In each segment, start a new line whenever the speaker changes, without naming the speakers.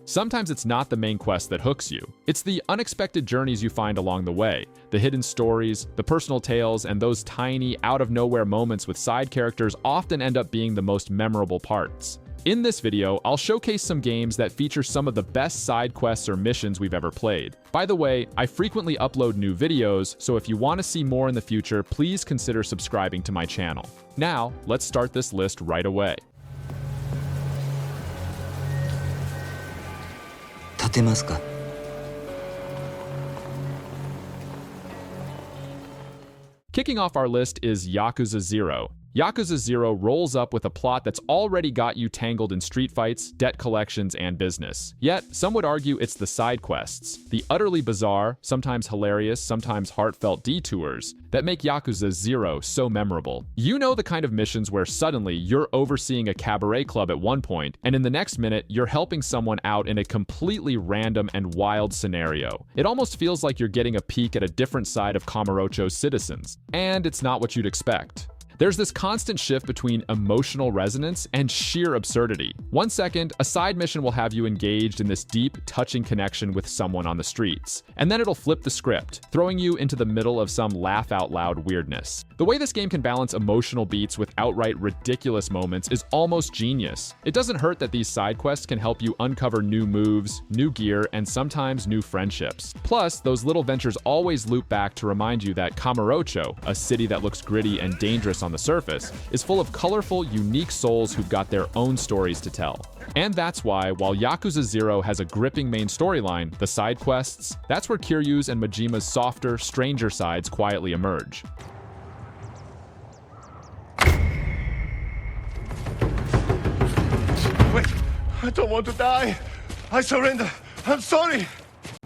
Sometimes it's not the main quest that hooks you. It's the unexpected journeys you find along the way, the hidden stories, the personal tales, and those tiny, out-of-nowhere moments with side characters often end up being the most memorable parts. In this video, I'll showcase some games that feature some of the best side quests or missions we've ever played. By the way, I frequently upload new videos, so if you want to see more in the future, please consider subscribing to my channel. Now, let's start this list right away. Kicking off our list is Yakuza 0. Yakuza 0 rolls up with a plot that's already got you tangled in street fights, debt collections, and business. Yet, some would argue it's the side quests, the utterly bizarre, sometimes hilarious, sometimes heartfelt detours that make Yakuza 0 so memorable. You know the kind of missions where suddenly you're overseeing a cabaret club at one point, and in the next minute, you're helping someone out in a completely random and wild scenario. It almost feels like you're getting a peek at a different side of Kamurocho's citizens. And it's not what you'd expect. There's this constant shift between emotional resonance and sheer absurdity. 1 second, a side mission will have you engaged in this deep, touching connection with someone on the streets. And then it'll flip the script, throwing you into the middle of some laugh-out-loud weirdness. The way this game can balance emotional beats with outright ridiculous moments is almost genius. It doesn't hurt that these side quests can help you uncover new moves, new gear, and sometimes new friendships. Plus, those little ventures always loop back to remind you that Kamurocho, a city that looks gritty and dangerous on the surface, is full of colorful, unique souls who've got their own stories to tell. And that's why, while Yakuza 0 has a gripping main storyline, the side quests, that's where Kiryu's and Majima's softer, stranger sides quietly emerge.
Wait, I don't want to die. I surrender. I'm sorry.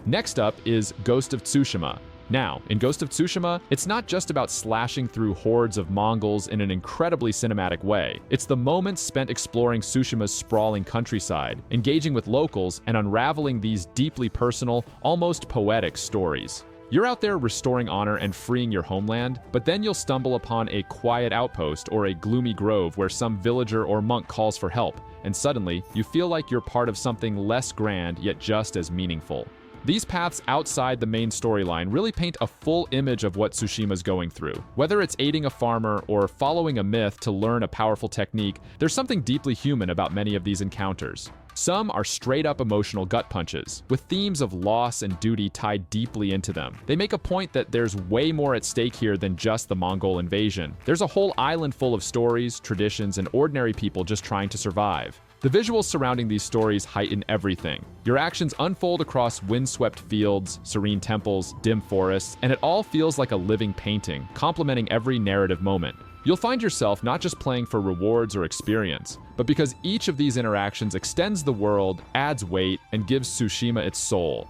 Next up is Ghost of Tsushima. Now, in Ghost of Tsushima, it's not just about slashing through hordes of Mongols in an incredibly cinematic way. It's the moments spent exploring Tsushima's sprawling countryside, engaging with locals, and unraveling these deeply personal, almost poetic stories. You're out there restoring honor and freeing your homeland, but then you'll stumble upon a quiet outpost or a gloomy grove where some villager or monk calls for help, and suddenly, you feel like you're part of something less grand yet just as meaningful. These paths outside the main storyline really paint a full image of what Tsushima's going through. Whether it's aiding a farmer or following a myth to learn a powerful technique, there's something deeply human about many of these encounters. Some are straight-up emotional gut punches, with themes of loss and duty tied deeply into them. They make a point that there's way more at stake here than just the Mongol invasion. There's a whole island full of stories, traditions, and ordinary people just trying to survive. The visuals surrounding these stories heighten everything. Your actions unfold across windswept fields, serene temples, dim forests, and it all feels like a living painting, complementing every narrative moment. You'll find yourself not just playing for rewards or experience, but because each of these interactions extends the world, adds weight, and gives Tsushima its soul.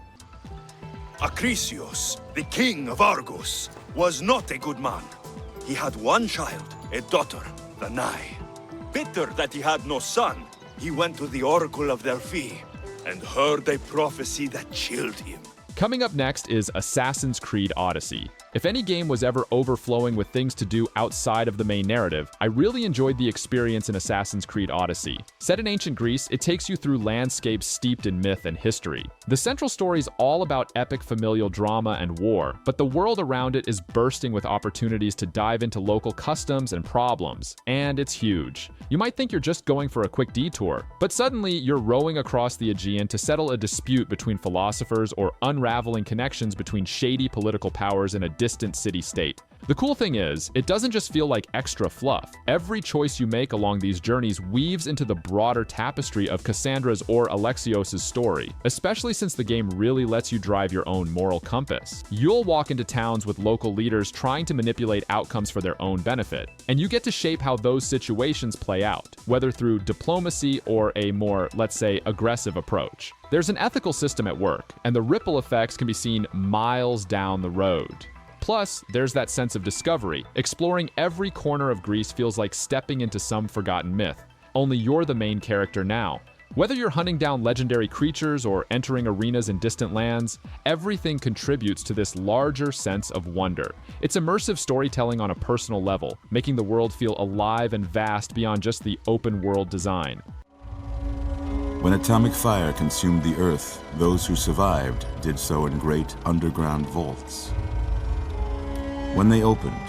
Acrisius, the king of Argos, was not a good man. He had one child, a daughter, Danae. Bitter that he had no son, he went to the Oracle of Delphi and heard a prophecy that chilled him.
Coming up next is Assassin's Creed Odyssey. If any game was ever overflowing with things to do outside of the main narrative, I really enjoyed the experience in Assassin's Creed Odyssey. Set in ancient Greece, it takes you through landscapes steeped in myth and history. The central story is all about epic familial drama and war, but the world around it is bursting with opportunities to dive into local customs and problems, and it's huge. You might think you're just going for a quick detour, but suddenly you're rowing across the Aegean to settle a dispute between philosophers or unraveling connections between shady political powers in a distant city-state. The cool thing is, it doesn't just feel like extra fluff. Every choice you make along these journeys weaves into the broader tapestry of Cassandra's or Alexios' story, especially since the game really lets you drive your own moral compass. You'll walk into towns with local leaders trying to manipulate outcomes for their own benefit, and you get to shape how those situations play out, whether through diplomacy or a more, let's say, aggressive approach. There's an ethical system at work, and the ripple effects can be seen miles down the road. Plus, there's that sense of discovery. Exploring every corner of Greece feels like stepping into some forgotten myth. Only you're the main character now. Whether you're hunting down legendary creatures or entering arenas in distant lands, everything contributes to this larger sense of wonder. It's immersive storytelling on a personal level, making the world feel alive and vast beyond just the open world design.
When atomic fire consumed the Earth, those who survived did so in great underground vaults. When they opened,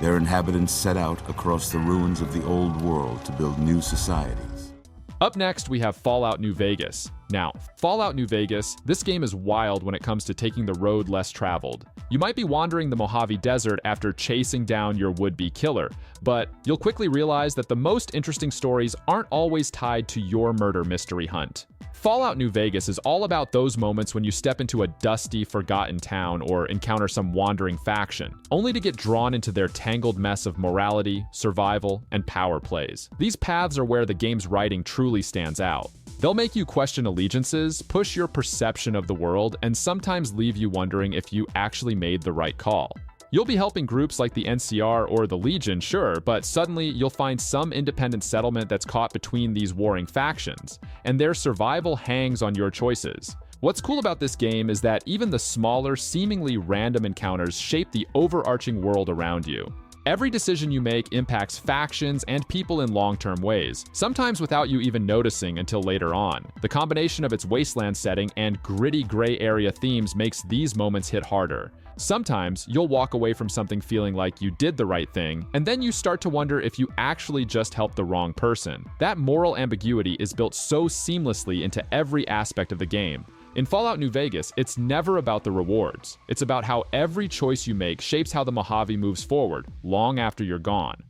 their inhabitants set out across the ruins of the old world to build new societies.
Up next, we have Fallout New Vegas. Now, Fallout New Vegas, this game is wild when it comes to taking the road less traveled. You might be wandering the Mojave Desert after chasing down your would-be killer, but you'll quickly realize that the most interesting stories aren't always tied to your murder mystery hunt. Fallout New Vegas is all about those moments when you step into a dusty, forgotten town or encounter some wandering faction, only to get drawn into their tangled mess of morality, survival, and power plays. These paths are where the game's writing truly stands out. They'll make you question allegiances, push your perception of the world, and sometimes leave you wondering if you actually made the right call. You'll be helping groups like the NCR or the Legion, sure, but suddenly you'll find some independent settlement that's caught between these warring factions, and their survival hangs on your choices. What's cool about this game is that even the smaller, seemingly random encounters shape the overarching world around you. Every decision you make impacts factions and people in long-term ways, sometimes without you even noticing until later on. The combination of its wasteland setting and gritty gray area themes makes these moments hit harder. Sometimes you'll walk away from something feeling like you did the right thing, and then you start to wonder if you actually just helped the wrong person. That moral ambiguity is built so seamlessly into every aspect of the game. In Fallout New Vegas, it's never about the rewards. It's about how every choice you make shapes how the Mojave moves forward, long after you're gone.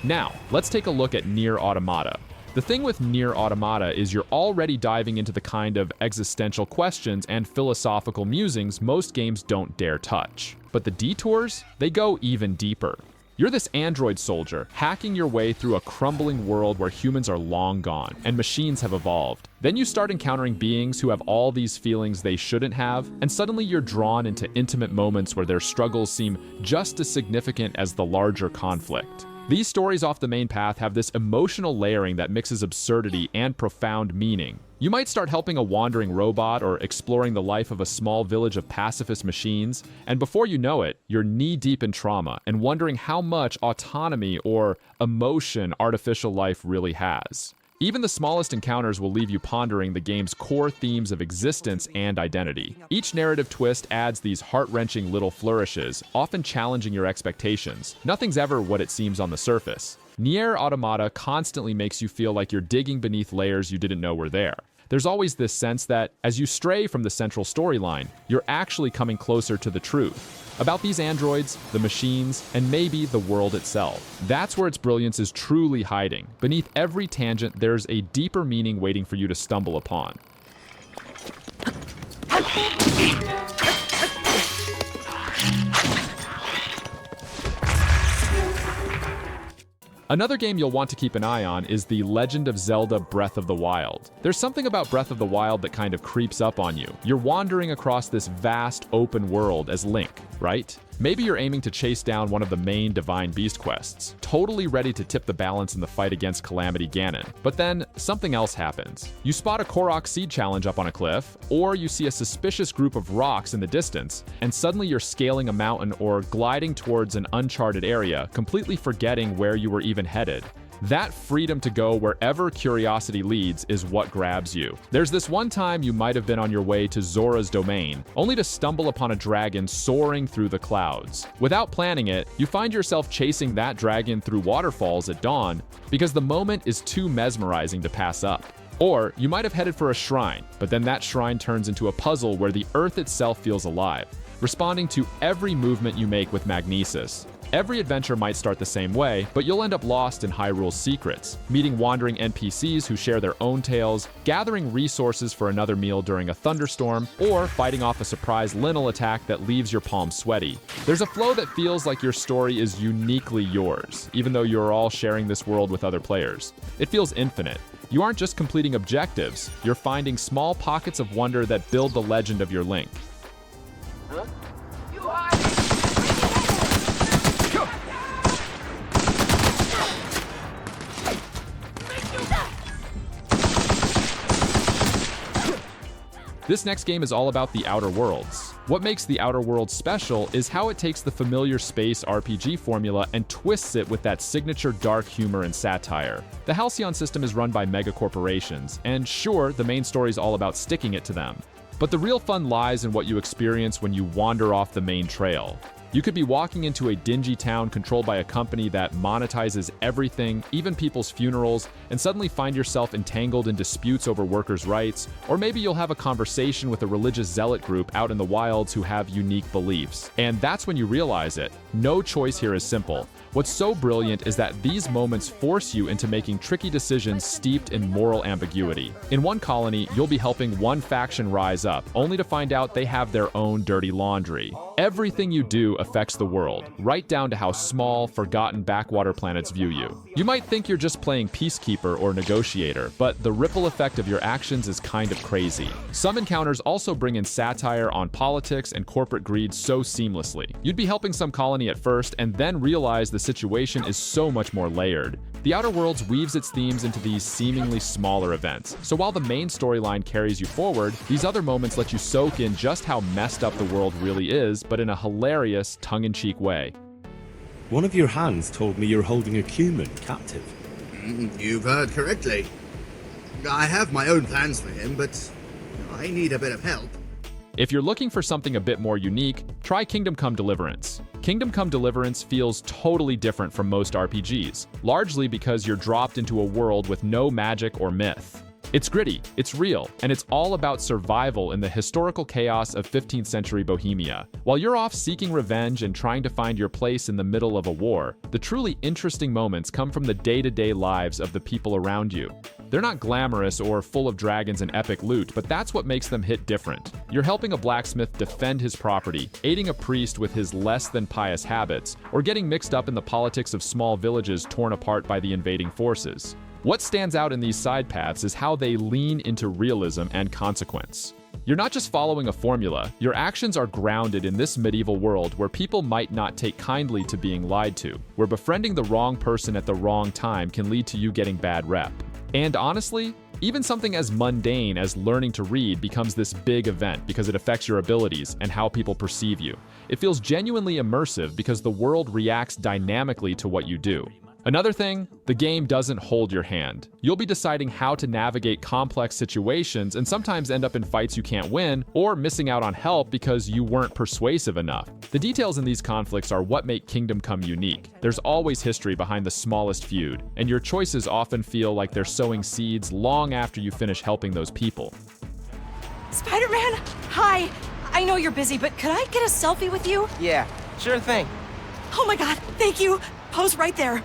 Now, let's take a look at NieR Automata. The thing with NieR Automata is you're already diving into the kind of existential questions and philosophical musings most games don't dare touch. But the detours, they go even deeper. You're this android soldier, hacking your way through a crumbling world where humans are long gone, and machines have evolved. Then you start encountering beings who have all these feelings they shouldn't have, and suddenly you're drawn into intimate moments where their struggles seem just as significant as the larger conflict. These stories off the main path have this emotional layering that mixes absurdity and profound meaning. You might start helping a wandering robot or exploring the life of a small village of pacifist machines, and before you know it, you're knee-deep in trauma and wondering how much autonomy or emotion artificial life really has. Even the smallest encounters will leave you pondering the game's core themes of existence and identity. Each narrative twist adds these heart-wrenching little flourishes, often challenging your expectations. Nothing's ever what it seems on the surface. NieR Automata constantly makes you feel like you're digging beneath layers you didn't know were there. There's always this sense that, as you stray from the central storyline, you're actually coming closer to the truth about these androids, the machines, and maybe the world itself. That's where its brilliance is truly hiding. Beneath every tangent, there's a deeper meaning waiting for you to stumble upon. Another game you'll want to keep an eye on is The Legend of Zelda Breath of the Wild. There's something about Breath of the Wild that kind of creeps up on you. You're wandering across this vast, open world as Link, right? Maybe you're aiming to chase down one of the main Divine Beast quests, totally ready to tip the balance in the fight against Calamity Ganon. But then, something else happens. You spot a Korok seed challenge up on a cliff, or you see a suspicious group of rocks in the distance, and suddenly you're scaling a mountain or gliding towards an uncharted area, completely forgetting where you were even headed. That freedom to go wherever curiosity leads is what grabs you. There's this one time you might have been on your way to Zora's domain, only to stumble upon a dragon soaring through the clouds. Without planning it, you find yourself chasing that dragon through waterfalls at dawn because the moment is too mesmerizing to pass up. Or you might have headed for a shrine, but then that shrine turns into a puzzle where the earth itself feels alive, responding to every movement you make with magnesis. Every adventure might start the same way, but you'll end up lost in Hyrule's secrets, meeting wandering NPCs who share their own tales, gathering resources for another meal during a thunderstorm, or fighting off a surprise Linnell attack that leaves your palms sweaty. There's a flow that feels like your story is uniquely yours, even though you're all sharing this world with other players. It feels infinite. You aren't just completing objectives, you're finding small pockets of wonder that build the legend of your Link. This next game is all about the Outer Worlds. What makes The Outer Worlds special is how it takes the familiar space RPG formula and twists it with that signature dark humor and satire. The Halcyon system is run by mega corporations, and sure, the main story is all about sticking it to them. But the real fun lies in what you experience when you wander off the main trail. You could be walking into a dingy town controlled by a company that monetizes everything, even people's funerals, and suddenly find yourself entangled in disputes over workers' rights, or maybe you'll have a conversation with a religious zealot group out in the wilds who have unique beliefs. And that's when you realize it. No choice here is simple. What's so brilliant is that these moments force you into making tricky decisions steeped in moral ambiguity. In one colony, you'll be helping one faction rise up, only to find out they have their own dirty laundry. Everything you do affects the world, right down to how small, forgotten backwater planets view you. You might think you're just playing peacekeeper or negotiator, but the ripple effect of your actions is kind of crazy. Some encounters also bring in satire on politics and corporate greed so seamlessly. You'd be helping some colony at first and then realize the situation is so much more layered. The Outer Worlds weaves its themes into these seemingly smaller events, so while the main storyline carries you forward, these other moments let you soak in just how messed up the world really is, but in a hilarious, tongue-in-cheek way.
One of your hands told me you're holding a human captive.
You've heard correctly. I have my own plans for him, but I need a bit of help.
If you're looking for something a bit more unique, try Kingdom Come Deliverance. Kingdom Come Deliverance feels totally different from most RPGs, largely because you're dropped into a world with no magic or myth. It's gritty, it's real, and it's all about survival in the historical chaos of 15th century Bohemia. While you're off seeking revenge and trying to find your place in the middle of a war, the truly interesting moments come from the day-to-day lives of the people around you. They're not glamorous or full of dragons and epic loot, but that's what makes them hit different. You're helping a blacksmith defend his property, aiding a priest with his less than pious habits, or getting mixed up in the politics of small villages torn apart by the invading forces. What stands out in these side paths is how they lean into realism and consequence. You're not just following a formula, your actions are grounded in this medieval world where people might not take kindly to being lied to, where befriending the wrong person at the wrong time can lead to you getting bad rep. And honestly, even something as mundane as learning to read becomes this big event because it affects your abilities and how people perceive you. It feels genuinely immersive because the world reacts dynamically to what you do. Another thing, the game doesn't hold your hand. You'll be deciding how to navigate complex situations and sometimes end up in fights you can't win, or missing out on help because you weren't persuasive enough. The details in these conflicts are what make Kingdom Come unique. There's always history behind the smallest feud, and your choices often feel like they're sowing seeds long after you finish helping those people.
Spider-Man, hi! I know you're busy, but could I get a selfie with you?
Yeah, sure thing.
Oh my god, thank you! Pose right there.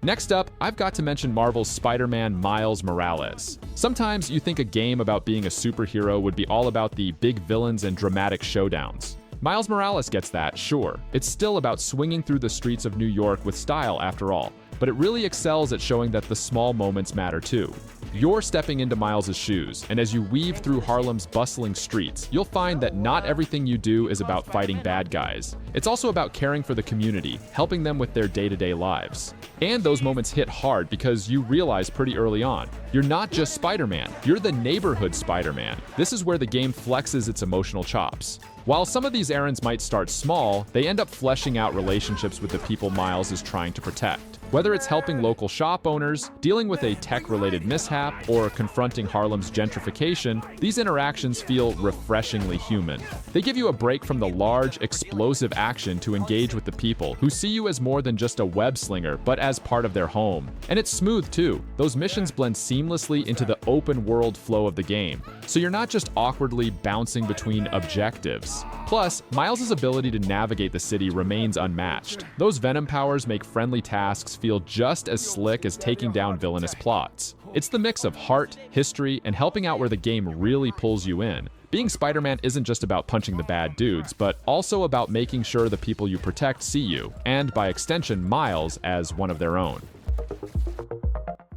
Next up, I've got to mention Marvel's Spider-Man Miles Morales. Sometimes you think a game about being a superhero would be all about the big villains and dramatic showdowns. Miles Morales gets that, sure. It's still about swinging through the streets of New York with style after all, but it really excels at showing that the small moments matter too. You're stepping into Miles' shoes, and as you weave through Harlem's bustling streets, you'll find that not everything you do is about fighting bad guys. It's also about caring for the community, helping them with their day-to-day lives. And those moments hit hard because you realize pretty early on, you're not just Spider-Man, you're the neighborhood Spider-Man. This is where the game flexes its emotional chops. While some of these errands might start small, they end up fleshing out relationships with the people Miles is trying to protect. Whether it's helping local shop owners, dealing with a tech-related mishap, or confronting Harlem's gentrification, these interactions feel refreshingly human. They give you a break from the large, explosive action to engage with the people, who see you as more than just a web slinger, but as part of their home. And it's smooth too. Those missions blend seamlessly into the open-world flow of the game, so you're not just awkwardly bouncing between objectives. Plus, Miles' ability to navigate the city remains unmatched. Those Venom powers make friendly tasks feel just as slick as taking down villainous plots. It's the mix of heart, history, and helping out where the game really pulls you in. Being Spider-Man isn't just about punching the bad dudes, but also about making sure the people you protect see you, and by extension Miles, as one of their own.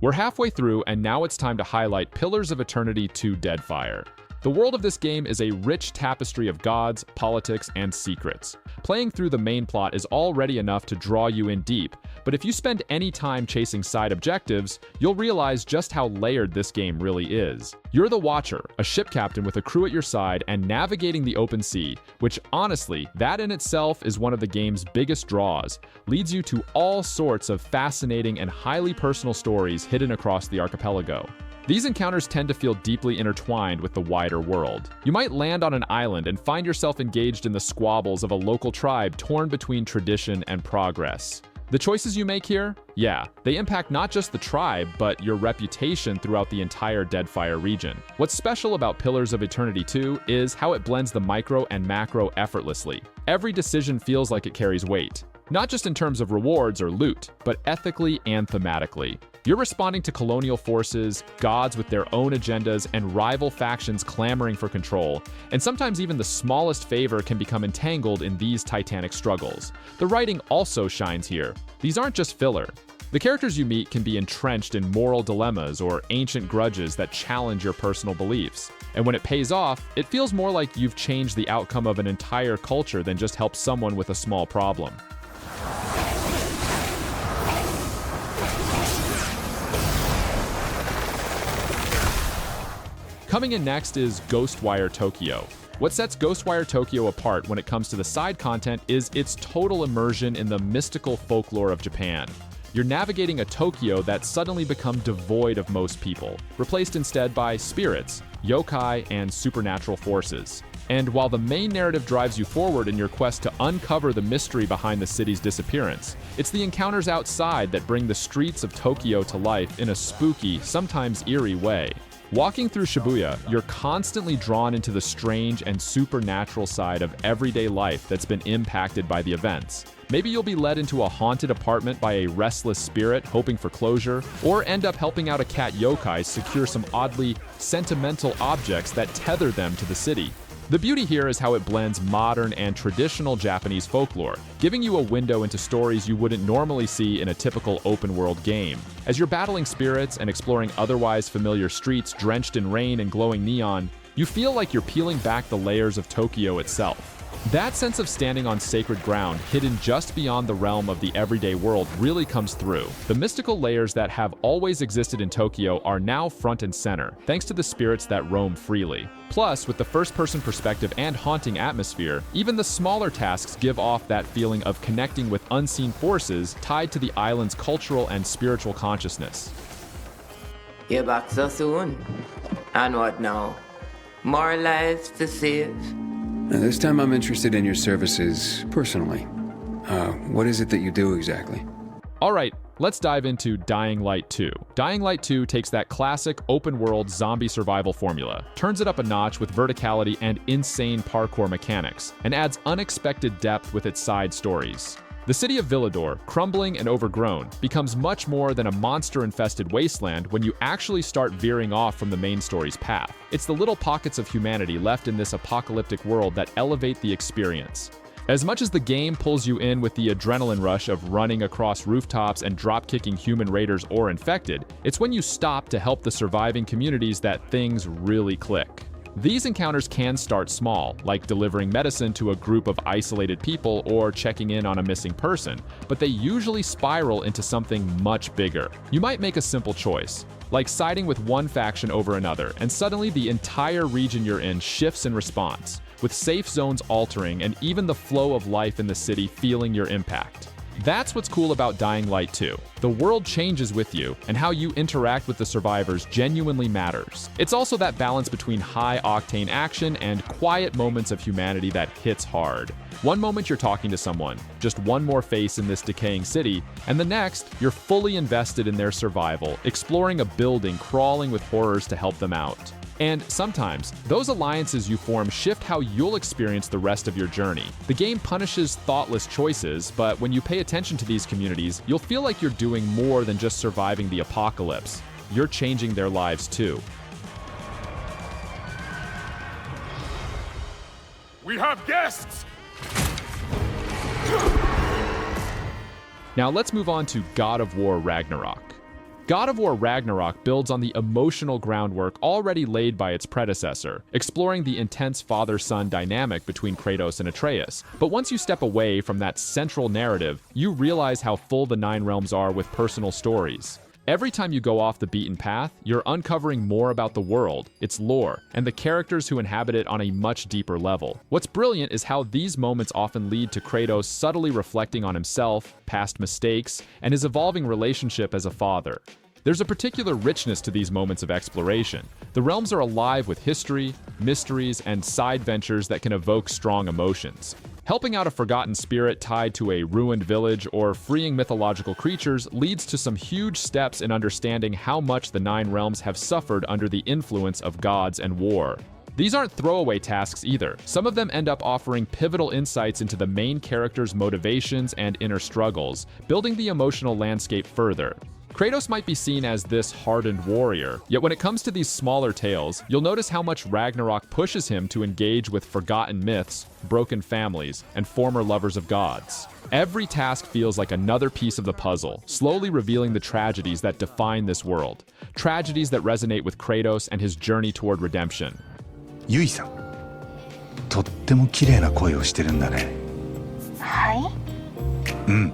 We're halfway through, and now it's time to highlight Pillars of Eternity 2 Deadfire. The world of this game is a rich tapestry of gods, politics, and secrets. Playing through the main plot is already enough to draw you in deep, but if you spend any time chasing side objectives, you'll realize just how layered this game really is. You're the Watcher, a ship captain with a crew at your side and navigating the open sea, which honestly, that in itself is one of the game's biggest draws, leads you to all sorts of fascinating and highly personal stories hidden across the archipelago. These encounters tend to feel deeply intertwined with the wider world. You might land on an island and find yourself engaged in the squabbles of a local tribe torn between tradition and progress. The choices you make here, yeah, they impact not just the tribe, but your reputation throughout the entire Deadfire region. What's special about Pillars of Eternity 2 is how it blends the micro and macro effortlessly. Every decision feels like it carries weight, not just in terms of rewards or loot, but ethically and thematically. You're responding to colonial forces, gods with their own agendas, and rival factions clamoring for control, and sometimes even the smallest favor can become entangled in these titanic struggles. The writing also shines here. These aren't just filler. The characters you meet can be entrenched in moral dilemmas or ancient grudges that challenge your personal beliefs. And when it pays off, it feels more like you've changed the outcome of an entire culture than just helped someone with a small problem. Coming in next is Ghostwire Tokyo. What sets Ghostwire Tokyo apart when it comes to the side content is its total immersion in the mystical folklore of Japan. You're navigating a Tokyo that's suddenly become devoid of most people, replaced instead by spirits, yokai, and supernatural forces. And while the main narrative drives you forward in your quest to uncover the mystery behind the city's disappearance, it's the encounters outside that bring the streets of Tokyo to life in a spooky, sometimes eerie way. Walking through Shibuya, you're constantly drawn into the strange and supernatural side of everyday life that's been impacted by the events. Maybe you'll be led into a haunted apartment by a restless spirit hoping for closure, or end up helping out a cat yokai secure some oddly sentimental objects that tether them to the city. The beauty here is how it blends modern and traditional Japanese folklore, giving you a window into stories you wouldn't normally see in a typical open-world game. As you're battling spirits and exploring otherwise familiar streets drenched in rain and glowing neon, you feel like you're peeling back the layers of Tokyo itself. That sense of standing on sacred ground, hidden just beyond the realm of the everyday world, really comes through. The mystical layers that have always existed in Tokyo are now front and center, thanks to the spirits that roam freely. Plus, with the first-person perspective and haunting atmosphere, even the smaller tasks give off that feeling of connecting with unseen forces tied to the island's cultural and spiritual consciousness.
You're back so soon. And what now? More lives to save?
Now, this time I'm interested in your services personally. What is it that you do exactly?
Alright, let's dive into Dying Light 2. Dying Light 2 takes that classic open-world zombie survival formula, turns it up a notch with verticality and insane parkour mechanics, and adds unexpected depth with its side stories. The city of Villador, crumbling and overgrown, becomes much more than a monster-infested wasteland when you actually start veering off from the main story's path. It's the little pockets of humanity left in this apocalyptic world that elevate the experience. As much as the game pulls you in with the adrenaline rush of running across rooftops and drop-kicking human raiders or infected, it's when you stop to help the surviving communities that things really click. These encounters can start small, like delivering medicine to a group of isolated people or checking in on a missing person, but they usually spiral into something much bigger. You might make a simple choice, like siding with one faction over another, and suddenly the entire region you're in shifts in response, with safe zones altering and even the flow of life in the city feeling your impact. That's what's cool about Dying Light 2. The world changes with you, and how you interact with the survivors genuinely matters. It's also that balance between high-octane action and quiet moments of humanity that hits hard. One moment you're talking to someone, just one more face in this decaying city, and the next, you're fully invested in their survival, exploring a building crawling with horrors to help them out. And sometimes, those alliances you form shift how you'll experience the rest of your journey. The game punishes thoughtless choices, but when you pay attention to these communities, you'll feel like you're doing more than just surviving the apocalypse. You're changing their lives too.
We have guests!
Now let's move on to God of War Ragnarok. God of War Ragnarok builds on the emotional groundwork already laid by its predecessor, exploring the intense father-son dynamic between Kratos and Atreus. But once you step away from that central narrative, you realize how full the Nine Realms are with personal stories. Every time you go off the beaten path, you're uncovering more about the world, its lore, and the characters who inhabit it on a much deeper level. What's brilliant is how these moments often lead to Kratos subtly reflecting on himself, past mistakes, and his evolving relationship as a father. There's a particular richness to these moments of exploration. The realms are alive with history, mysteries, and side ventures that can evoke strong emotions. Helping out a forgotten spirit tied to a ruined village or freeing mythological creatures leads to some huge steps in understanding how much the Nine Realms have suffered under the influence of gods and war. These aren't throwaway tasks either. Some of them end up offering pivotal insights into the main character's motivations and inner struggles, building the emotional landscape further. Kratos might be seen as this hardened warrior, yet when it comes to these smaller tales, you'll notice how much Ragnarok pushes him to engage with forgotten myths, broken families, and former lovers of gods. Every task feels like another piece of the puzzle, slowly revealing the tragedies that define this world. Tragedies that resonate with Kratos and his journey toward redemption.
ユイさん、とっても綺麗な声をしてるんだね。
はい？
うん。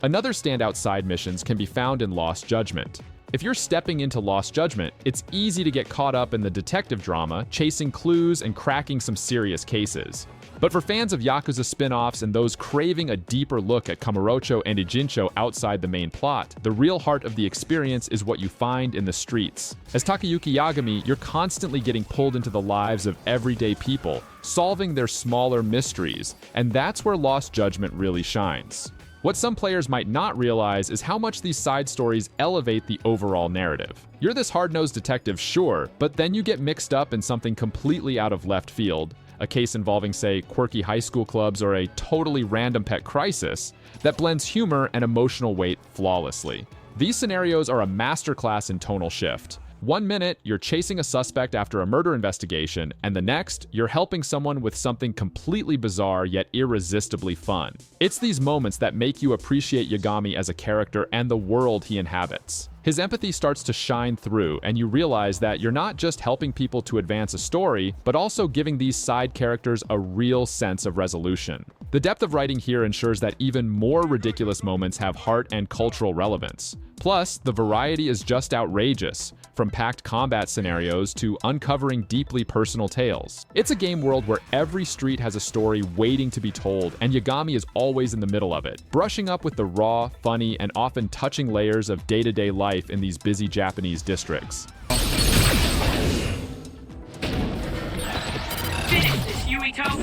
Another standout side missions can be found in Lost Judgement. If you're stepping into Lost Judgement, it's easy to get caught up in the detective drama, chasing clues and cracking some serious cases. But for fans of Yakuza spin-offs and those craving a deeper look at Kamurocho and Ijincho outside the main plot, the real heart of the experience is what you find in the streets. As Takayuki Yagami, you're constantly getting pulled into the lives of everyday people, solving their smaller mysteries, and that's where Lost Judgement really shines. What some players might not realize is how much these side stories elevate the overall narrative. You're this hard-nosed detective, sure, but then you get mixed up in something completely out of left field, a case involving, say, quirky high school clubs or a totally random pet crisis, that blends humor and emotional weight flawlessly. These scenarios are a masterclass in tonal shift. 1 minute, you're chasing a suspect after a murder investigation, and the next, you're helping someone with something completely bizarre yet irresistibly fun. It's these moments that make you appreciate Yagami as a character and the world he inhabits. His empathy starts to shine through, and you realize that you're not just helping people to advance a story, but also giving these side characters a real sense of resolution. The depth of writing here ensures that even more ridiculous moments have heart and cultural relevance. Plus, the variety is just outrageous, from packed combat scenarios to uncovering deeply personal tales. It's a game world where every street has a story waiting to be told, and Yagami is always in the middle of it, brushing up with the raw, funny, and often touching layers of day-to-day life in these busy Japanese districts.
Finish this, Yuito!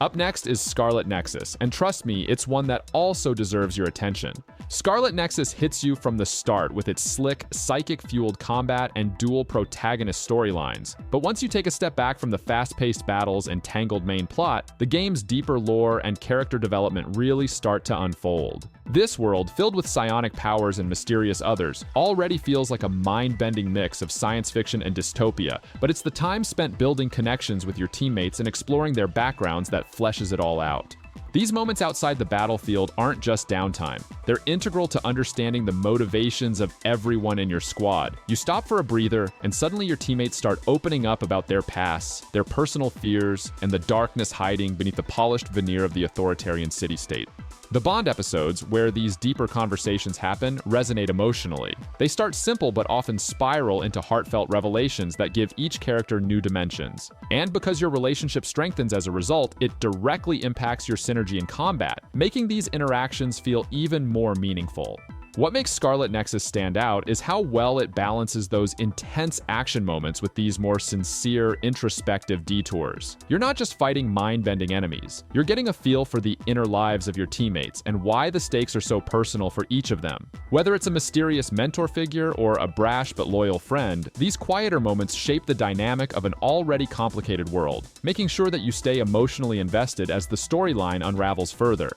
Up next is Scarlet Nexus, and trust me, it's one that also deserves your attention. Scarlet Nexus hits you from the start with its slick, psychic-fueled combat and dual protagonist storylines. But once you take a step back from the fast-paced battles and tangled main plot, the game's deeper lore and character development really start to unfold. This world, filled with psionic powers and mysterious others, already feels like a mind-bending mix of science fiction and dystopia, but it's the time spent building connections with your teammates and exploring their backgrounds that fleshes it all out. These moments outside the battlefield aren't just downtime. They're integral to understanding the motivations of everyone in your squad. You stop for a breather, and suddenly your teammates start opening up about their pasts, their personal fears, and the darkness hiding beneath the polished veneer of the authoritarian city-state. The Bond episodes, where these deeper conversations happen, resonate emotionally. They start simple but often spiral into heartfelt revelations that give each character new dimensions. And because your relationship strengthens as a result, it directly impacts your synergy in combat, making these interactions feel even more meaningful. What makes Scarlet Nexus stand out is how well it balances those intense action moments with these more sincere, introspective detours. You're not just fighting mind-bending enemies. You're getting a feel for the inner lives of your teammates and why the stakes are so personal for each of them. Whether it's a mysterious mentor figure or a brash but loyal friend, these quieter moments shape the dynamic of an already complicated world, making sure that you stay emotionally invested as the storyline unravels further.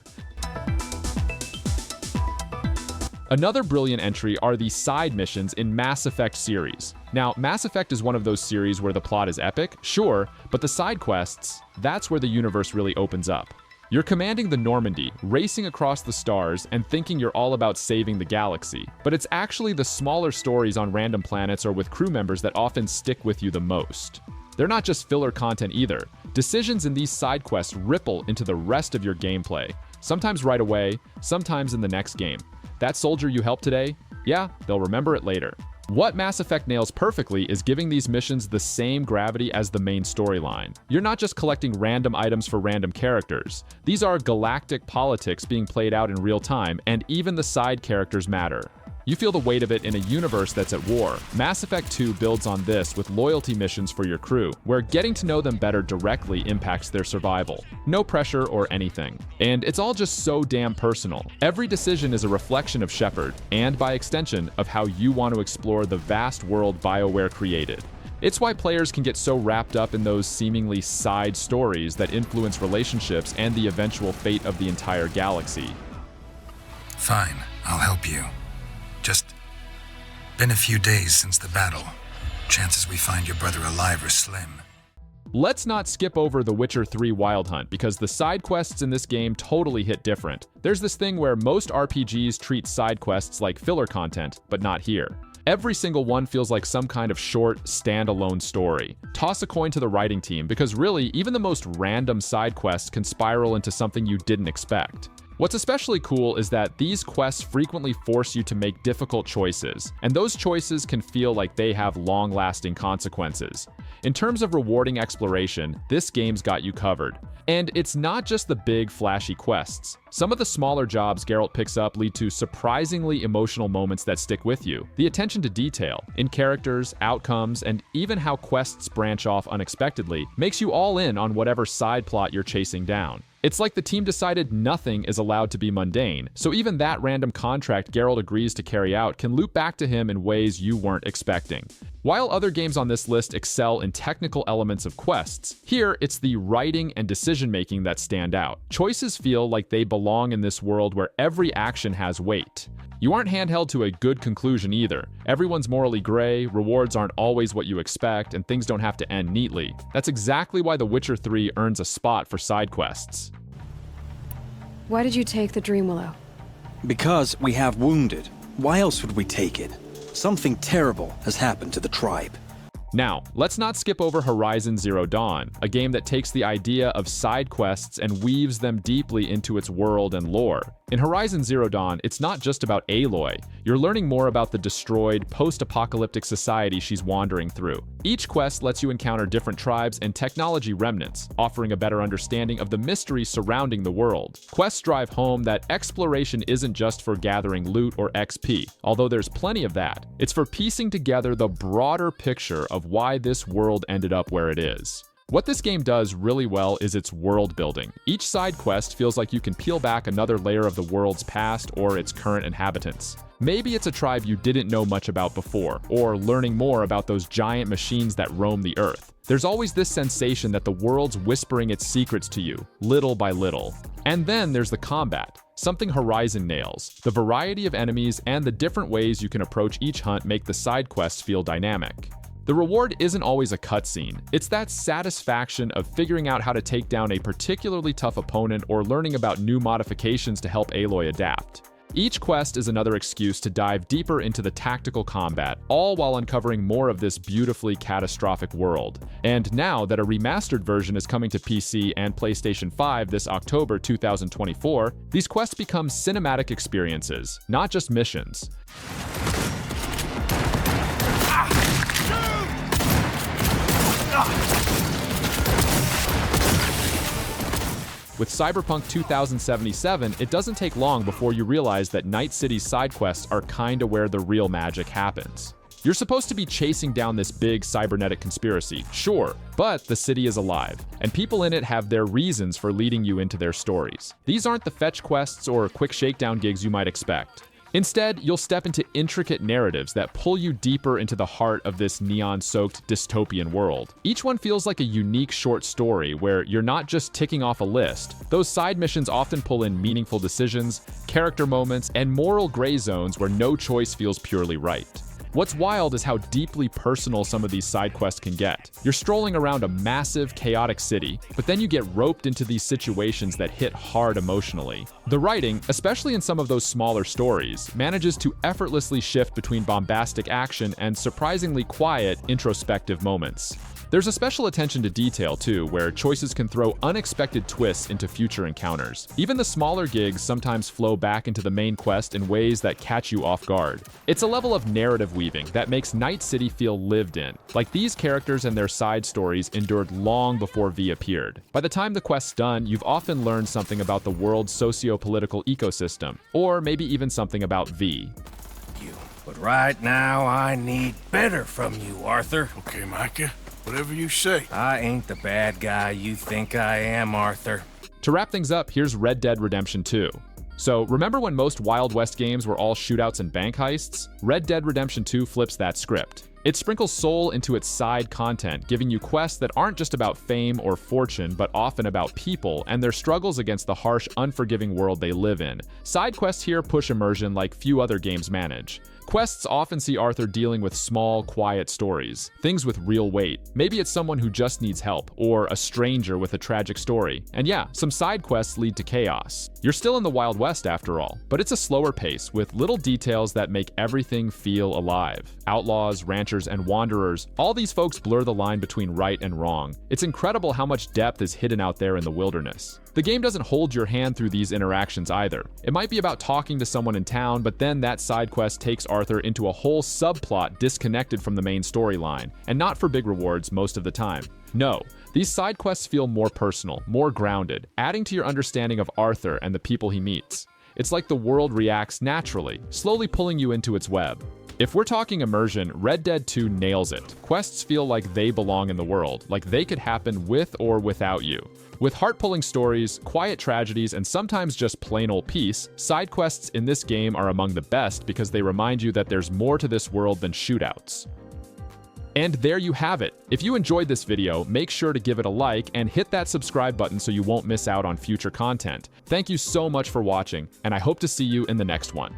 Another brilliant entry are the side missions in Mass Effect series. Now, Mass Effect is one of those series where the plot is epic, sure, but the side quests, that's where the universe really opens up. You're commanding the Normandy, racing across the stars and thinking you're all about saving the galaxy. But it's actually the smaller stories on random planets or with crew members that often stick with you the most. They're not just filler content either. Decisions in these side quests ripple into the rest of your gameplay. Sometimes right away, sometimes in the next game. That soldier you helped today? Yeah, they'll remember it later. What Mass Effect nails perfectly is giving these missions the same gravity as the main storyline. You're not just collecting random items for random characters. These are galactic politics being played out in real time, and even the side characters matter. You feel the weight of it in a universe that's at war. Mass Effect 2 builds on this with loyalty missions for your crew, where getting to know them better directly impacts their survival. No pressure or anything. And it's all just so damn personal. Every decision is a reflection of Shepard, and by extension, of how you want to explore the vast world BioWare created. It's why players can get so wrapped up in those seemingly side stories that influence relationships and the eventual fate of the entire galaxy.
Fine, I'll help you. Just been a few days since the battle. Chances we find your brother alive are slim.
Let's not skip over The Witcher 3 Wild Hunt, because the side quests in this game totally hit different. There's this thing where most RPGs treat side quests like filler content, but not here. Every single one feels like some kind of short, standalone story. Toss a coin to the writing team, because really, even the most random side quests can spiral into something you didn't expect. What's especially cool is that these quests frequently force you to make difficult choices, and those choices can feel like they have long-lasting consequences. In terms of rewarding exploration, this game's got you covered. And it's not just the big, flashy quests. Some of the smaller jobs Geralt picks up lead to surprisingly emotional moments that stick with you. The attention to detail, in characters, outcomes, and even how quests branch off unexpectedly, makes you all in on whatever side plot you're chasing down. It's like the team decided nothing is allowed to be mundane, so even that random contract Geralt agrees to carry out can loop back to him in ways you weren't expecting. While other games on this list excel in technical elements of quests, here it's the writing and decision-making that stand out. Choices feel like they belong in this world where every action has weight. You aren't handheld to a good conclusion either. Everyone's morally gray, rewards aren't always what you expect, and things don't have to end neatly. That's exactly why The Witcher 3 earns a spot for side quests.
Why did you take the Dream Willow?
Because we have wounded. Why else would we take it? Something terrible has happened to the tribe.
Now, let's not skip over Horizon Zero Dawn, a game that takes the idea of side quests and weaves them deeply into its world and lore. In Horizon Zero Dawn, it's not just about Aloy. You're learning more about the destroyed, post-apocalyptic society she's wandering through. Each quest lets you encounter different tribes and technology remnants, offering a better understanding of the mystery surrounding the world. Quests drive home that exploration isn't just for gathering loot or XP, although there's plenty of that. It's for piecing together the broader picture of why this world ended up where it is. What this game does really well is its world building. Each side quest feels like you can peel back another layer of the world's past or its current inhabitants. Maybe it's a tribe you didn't know much about before, or learning more about those giant machines that roam the earth. There's always this sensation that the world's whispering its secrets to you, little by little. And then there's the combat, something Horizon nails. The variety of enemies and the different ways you can approach each hunt make the side quests feel dynamic. The reward isn't always a cutscene. It's that satisfaction of figuring out how to take down a particularly tough opponent or learning about new modifications to help Aloy adapt. Each quest is another excuse to dive deeper into the tactical combat, all while uncovering more of this beautifully catastrophic world. And now that a remastered version is coming to PC and PlayStation 5 this October 2024, these quests become cinematic experiences, not just missions. With Cyberpunk 2077, it doesn't take long before you realize that Night City's side quests are kinda where the real magic happens. You're supposed to be chasing down this big cybernetic conspiracy, sure, but the city is alive, and people in it have their reasons for leading you into their stories. These aren't the fetch quests or quick shakedown gigs you might expect. Instead, you'll step into intricate narratives that pull you deeper into the heart of this neon-soaked dystopian world. Each one feels like a unique short story where you're not just ticking off a list. Those side missions often pull in meaningful decisions, character moments, and moral gray zones where no choice feels purely right. What's wild is how deeply personal some of these side quests can get. You're strolling around a massive, chaotic city, but then you get roped into these situations that hit hard emotionally. The writing, especially in some of those smaller stories, manages to effortlessly shift between bombastic action and surprisingly quiet, introspective moments. There's a special attention to detail, too, where choices can throw unexpected twists into future encounters. Even the smaller gigs sometimes flow back into the main quest in ways that catch you off guard. It's a level of narrative weaving that makes Night City feel lived in, like these characters and their side stories endured long before V appeared. By the time the quest's done, you've often learned something about the world's socio-political ecosystem, or maybe even something about V.
But right now, I need better from you, Arthur.
Okay, Micah. Whatever you say.
I ain't the bad guy you think I am, Arthur.
To wrap things up, here's Red Dead Redemption 2. So, remember when most Wild West games were all shootouts and bank heists? Red Dead Redemption 2 flips that script. It sprinkles soul into its side content, giving you quests that aren't just about fame or fortune, but often about people and their struggles against the harsh, unforgiving world they live in. Side quests here push immersion like few other games manage. Quests often see Arthur dealing with small, quiet stories, things with real weight. Maybe it's someone who just needs help, or a stranger with a tragic story. And yeah, some side quests lead to chaos. You're still in the Wild West after all, but it's a slower pace with little details that make everything feel alive. Outlaws, ranchers, and wanderers, all these folks blur the line between right and wrong. It's incredible how much depth is hidden out there in the wilderness. The game doesn't hold your hand through these interactions either. It might be about talking to someone in town, but then that side quest takes Arthur into a whole subplot disconnected from the main storyline, and not for big rewards most of the time. No, these side quests feel more personal, more grounded, adding to your understanding of Arthur and the people he meets. It's like the world reacts naturally, slowly pulling you into its web. If we're talking immersion, Red Dead 2 nails it. Quests feel like they belong in the world, like they could happen with or without you. With heart-pulling stories, quiet tragedies, and sometimes just plain old peace, side quests in this game are among the best because they remind you that there's more to this world than shootouts. And there you have it. If you enjoyed this video, make sure to give it a like and hit that subscribe button so you won't miss out on future content. Thank you so much for watching, and I hope to see you in the next one.